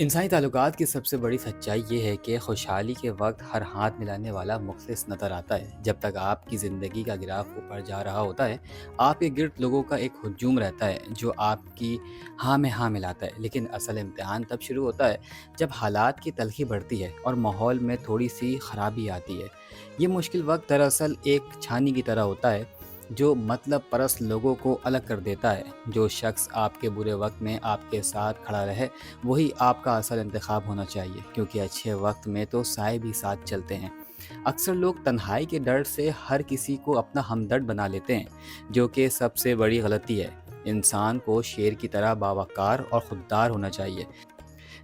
इंसानी ताल्लुकात की सबसे बड़ी सच्चाई ये है कि खुशहाली के वक्त हर हाथ मिलाने वाला मुखलिस नज़र आता है। जब तक आपकी ज़िंदगी का ग्राफ ऊपर जा रहा होता है, आपके गिर्द लोगों का एक हुजूम रहता है जो आपकी हाँ में हाँ मिलाता है। लेकिन असल इम्तिहान तब शुरू होता है जब हालात की तलखी बढ़ती है और माहौल में थोड़ी सी खराबी आती है। ये मुश्किल वक्त दरअसल एक छानी की तरह होता है जो मतलब परस्त लोगों को अलग कर देता है। जो शख्स आपके बुरे वक्त में आपके साथ खड़ा रहे, वही आपका असल इंतखाब होना चाहिए, क्योंकि अच्छे वक्त में तो साए भी साथ चलते हैं। अक्सर लोग तन्हाई के डर से हर किसी को अपना हमदर्द बना लेते हैं, जो कि सबसे बड़ी गलती है। इंसान को शेर की तरह बावकार और खुददार होना चाहिए,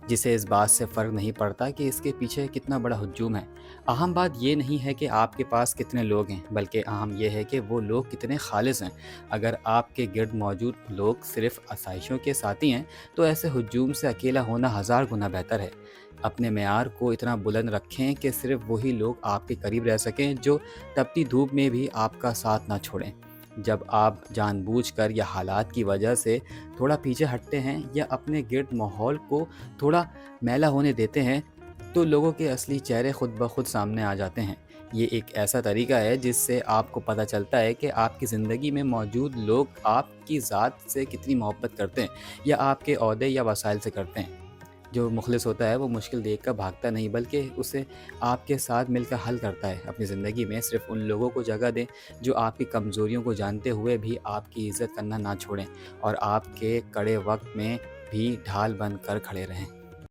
जिसे इस बात से फ़र्क नहीं पड़ता कि इसके पीछे कितना बड़ा हुजूम है। अहम बात ये नहीं है कि आपके पास कितने लोग हैं, बल्कि अहम यह है कि वो लोग कितने खालिस हैं। अगर आपके गिर्द मौजूद लोग सिर्फ़ आसाइशों के साथी हैं, तो ऐसे हुजूम से अकेला होना हज़ार गुना बेहतर है। अपने मेयार को इतना बुलंद रखें कि सिर्फ़ वही लोग आपके करीब रह सकें जो तपती धूप में भी आपका साथ ना छोड़ें। जब आप जानबूझकर या हालात की वजह से थोड़ा पीछे हटते हैं या अपने गिर्द माहौल को थोड़ा मैला होने देते हैं, तो लोगों के असली चेहरे खुद ब खुद सामने आ जाते हैं। ये एक ऐसा तरीका है जिससे आपको पता चलता है कि आपकी ज़िंदगी में मौजूद लोग आपकी ज़ात से कितनी मोहब्बत करते हैं या आपके ओहदे या वसाइल से करते हैं। जो मुखलिस होता है वो मुश्किल देख कर भागता नहीं, बल्कि उसे आपके साथ मिलकर हल करता है। अपनी ज़िंदगी में सिर्फ उन लोगों को जगह दें जो आपकी कमज़ोरियों को जानते हुए भी आपकी इज़्ज़त करना ना छोड़ें और आपके कड़े वक्त में भी ढाल बन कर खड़े रहें।